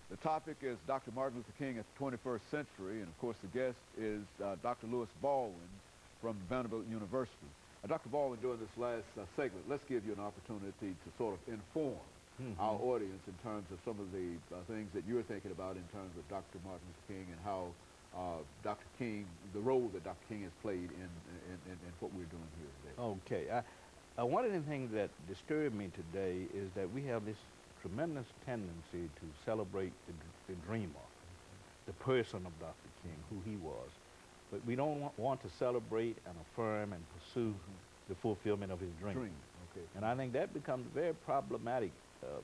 The topic is Dr. Martin Luther King at the 21st century, and of course the guest is Dr. Baldwin from Vanderbilt University. Dr. Baldwin, during this last segment, let's give you an opportunity to sort of inform our audience in terms of some of the things that you're thinking about in terms of Dr. Martin Luther King and how Dr. King, the role that Dr. King has played in what we're doing here today. Okay. One of the things that disturbed me today is that we have this tremendous tendency to celebrate the dreamer, the person of Dr. King, who he was. But we don't want to celebrate and affirm and pursue the fulfillment of his dream. Okay. And I think that becomes very problematic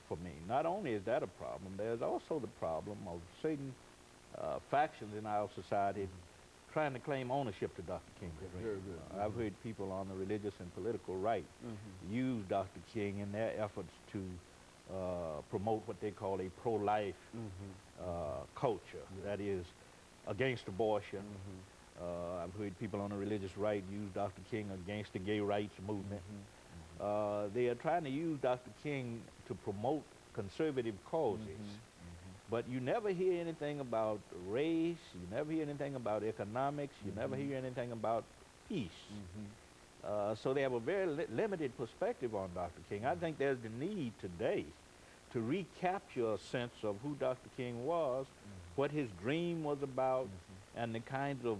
for me. Not only is that a problem, there's also the problem of certain factions in our society trying to claim ownership to Dr. King's dream. Very good. I've heard people on the religious and political right use Dr. King in their efforts to promote what they call a pro-life culture, that is against abortion. I've heard people on the religious right use Dr. King against the gay rights movement. They are trying to use Dr. King to promote conservative causes. But you never hear anything about race, you never hear anything about economics, you never hear anything about peace. So they have a very limited perspective on Dr. King. I think there's the need today to recapture a sense of who Dr. King was, what his dream was about, and the kinds of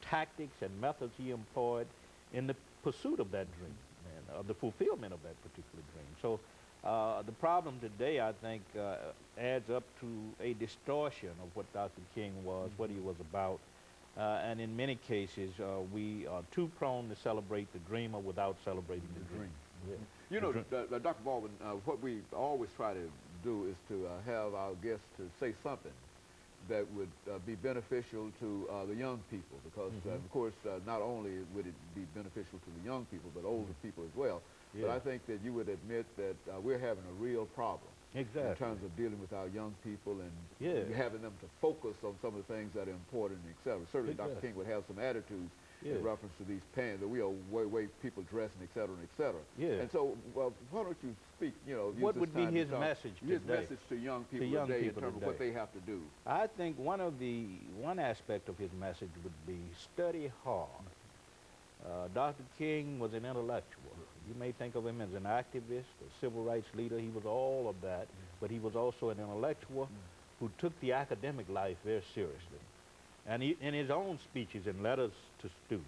tactics and methods he employed in the pursuit of that dream, and of the fulfillment of that particular dream. So the problem today, I think, adds up to a distortion of what Dr. King was, what he was about. And in many cases, we are too prone to celebrate the dreamer without celebrating the dream. You know, Dr. Baldwin, what we always try to do is to have our guests to say something that would be beneficial to the young people, because of course not only would it be beneficial to the young people but older people as well. But I think that you would admit that we're having a real problem in terms of dealing with our young people and having them to focus on some of the things that are important, etc. Certainly Dr. King would have some attitudes in reference to these pants, that we are way people dress and etc. and etc. And so why don't you speak, you know, what would be his message today? His message to young people today in terms of what they have to do. I think one aspect of his message would be study hard. Dr. King was an intellectual. You may think of him as an activist, a civil rights leader. He was all of that, but he was also an intellectual who took the academic life very seriously. And in his own speeches and letters to students,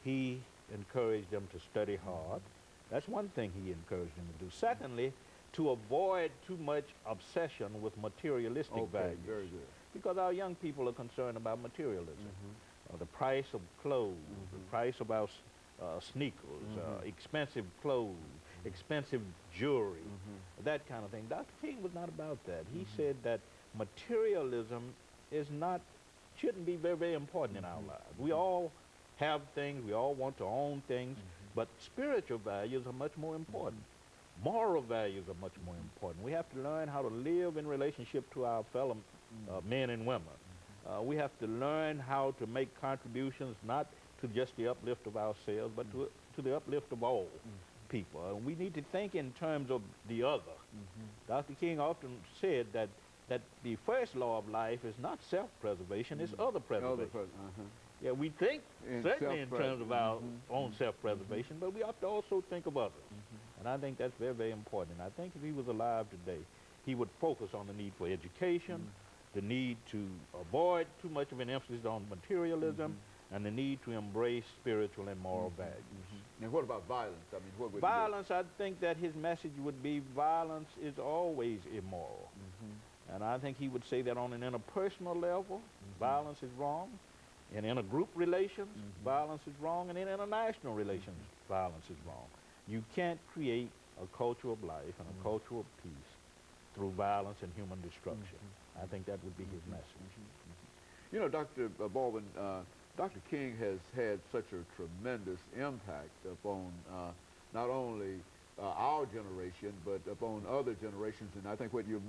he encouraged them to study hard. That's one thing he encouraged them to do. Secondly, to avoid too much obsession with materialistic values. Very good. Because our young people are concerned about materialism. The price of clothes, the price of our sneakers, expensive clothes, expensive jewelry, that kind of thing. Dr. King was not about that. He said that materialism shouldn't be very important in our lives. We all have things, we all want to own things, but spiritual values are much more important. Moral values are much more important. We have to learn how to live in relationship to our fellow men and women. We have to learn how to make contributions not to just the uplift of ourselves, but to the uplift of all people. We need to think in terms of the other. Dr. King often said that the first law of life is not self-preservation, it's other preservation. Yeah, we think certainly in terms of our own self-preservation, but we have to also think of others. And I think that's very important. I think if he was alive today, he would focus on the need for education, the need to avoid too much of an emphasis on materialism, and the need to embrace spiritual and moral values. And what about violence? I mean, what would violence, I think that his message would be violence is always immoral. And I think he would say that on an interpersonal level, violence is wrong. In intergroup relations, violence is wrong. And in international relations, violence is wrong. You can't create a culture of life and a culture of peace through violence and human destruction. I think that would be his message. You know, Dr. Baldwin, Dr. King has had such a tremendous impact upon not only our generation, but upon other generations. And I think what you're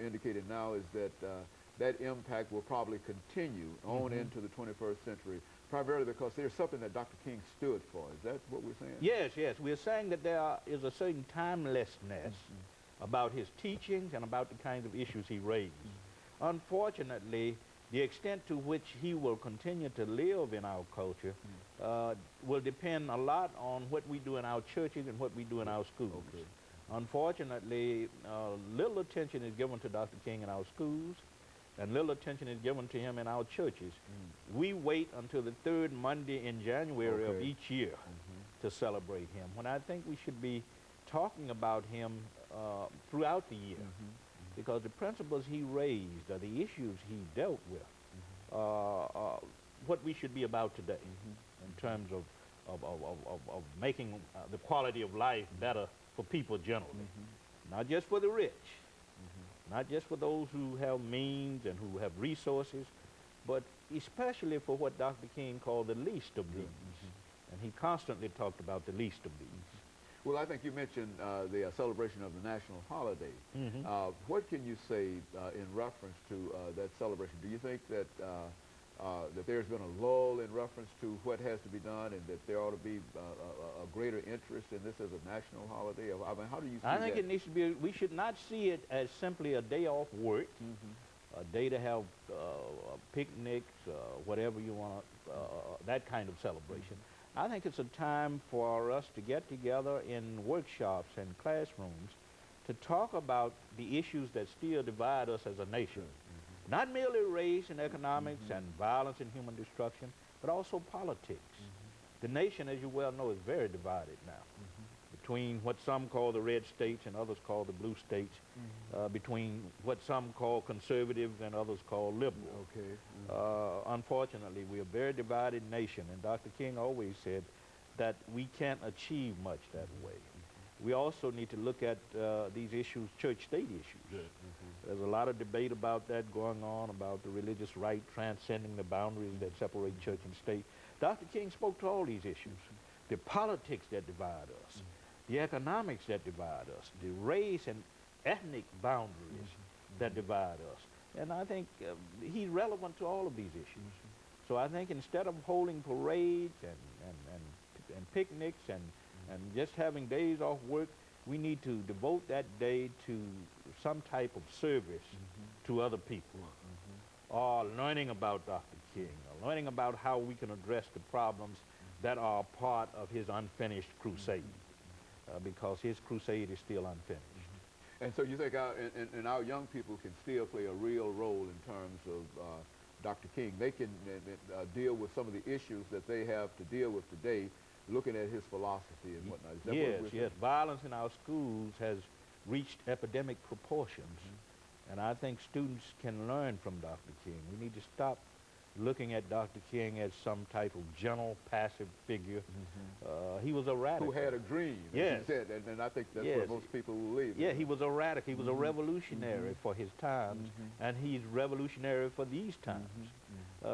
indicating now is that that impact will probably continue on into the 21st century, primarily because there's something that Dr. King stood for. Is that what we're saying? Yes, yes. We're saying that there is a certain timelessness about his teachings and about the kinds of issues he raised. Unfortunately, the extent to which he will continue to live in our culture will depend a lot on what we do in our churches and what we do in our schools. Okay. Unfortunately, little attention is given to Dr. King in our schools, and little attention is given to him in our churches. We wait until the third Monday in January of each year to celebrate him, when I think we should be talking about him throughout the year, because the principles he raised are the issues he dealt with, what we should be about today in terms of making the quality of life better for people generally, not just for the rich, not just for those who have means and who have resources, but especially for what Dr. King called the least of these. And he constantly talked about the least of these. Well, I think you mentioned the celebration of the national holiday. What can you say in reference to that celebration? Do you think that that there's been a lull in reference to what has to be done, and that there ought to be a greater interest in this as a national holiday? I mean, how do you see I think that? it needs to be, we should not see it as simply a day off work, a day to have picnics, whatever you want, that kind of celebration. I think it's a time for us to get together in workshops and classrooms to talk about the issues that still divide us as a nation. Not merely race and economics and violence and human destruction, but also politics. The nation, as you well know, is very divided now, between what some call the red states and others call the blue states, between what some call conservative and others call liberal. Unfortunately, we're a very divided nation, and Dr. King always said that we can't achieve much that way. We also need to look at these issues, church-state issues. There's a lot of debate about that going on, about the religious right transcending the boundaries that separate church and state. Dr. King spoke to all these issues. The politics that divide us, the economics that divide us, the race and ethnic boundaries that divide us. And I think he's relevant to all of these issues. So I think instead of holding parades and picnics and just having days off work, we need to devote that day to some type of service to other people, or learning about Dr. King, or learning about how we can address the problems that are part of his unfinished crusade, because his crusade is still unfinished. And so you think our young people can still play a real role in terms of Dr. King. They can deal with some of the issues that they have to deal with today, looking at his philosophy and whatnot. Is that yes, what yes. Violence in our schools has reached epidemic proportions, and I think students can learn from Dr. King. We need to stop looking at Dr. King as some type of gentle, passive figure. He was a radical. Who had a dream, as yes. you said, and I think that's where most people will leave. Yeah, he was a radical. He was a revolutionary for his times, and he's revolutionary for these times,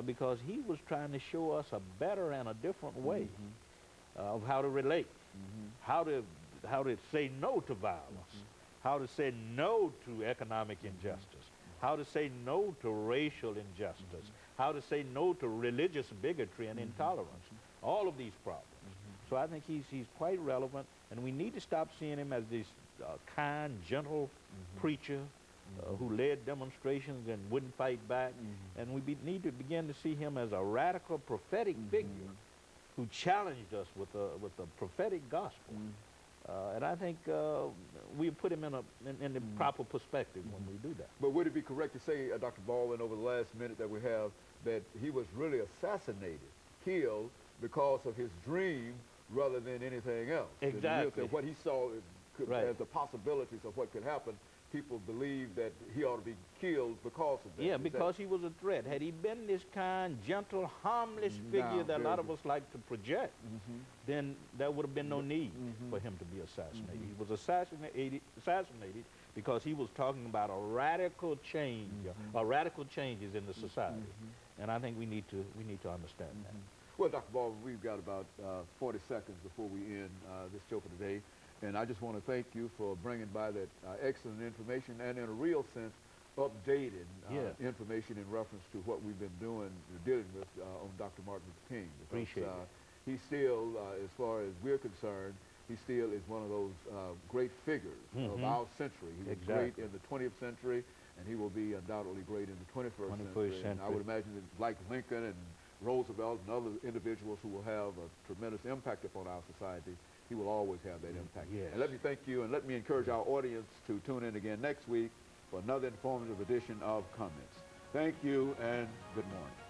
because he was trying to show us a better and a different way of how to relate, how to say no to violence, how to say no to economic injustice, how to say no to racial injustice, how to say no to religious bigotry and intolerance, all of these problems. So I think he's quite relevant, and we need to stop seeing him as this kind, gentle preacher who led demonstrations and wouldn't fight back, and we need to begin to see him as a radical, prophetic figure who challenged us with a prophetic gospel. And I think we put him in the proper perspective when we do that. But would it be correct to say, Dr. Baldwin, over the last minute that we have, that he was really assassinated, killed, because of his dream rather than anything else? Exactly. That what he saw as the possibilities of what could happen, people believe that he ought to be killed because of that. Yeah, because he was a threat. Had he been this kind, gentle, harmless figure that a lot of us like to project, then there would have been no need for him to be assassinated. He was assassinated because he was talking about a radical change, or radical changes in the society. And I think we need to understand that. Well, Dr. Baldwin, we've got about 40 seconds before we end this show for today. And I just want to thank you for bringing by that excellent information, and in a real sense, updated information in reference to what we've been dealing with on Dr. Martin Luther King. Because, Appreciate it. He still, as far as we're concerned, he still is one of those great figures of our century. He was great in the 20th century, and he will be undoubtedly great in the 21st century. And I would imagine that like Lincoln and Roosevelt and other individuals who will have a tremendous impact upon our society, he will always have that impact. Yes. And let me thank you, and let me encourage our audience to tune in again next week for another informative edition of Comments. Thank you, and good morning.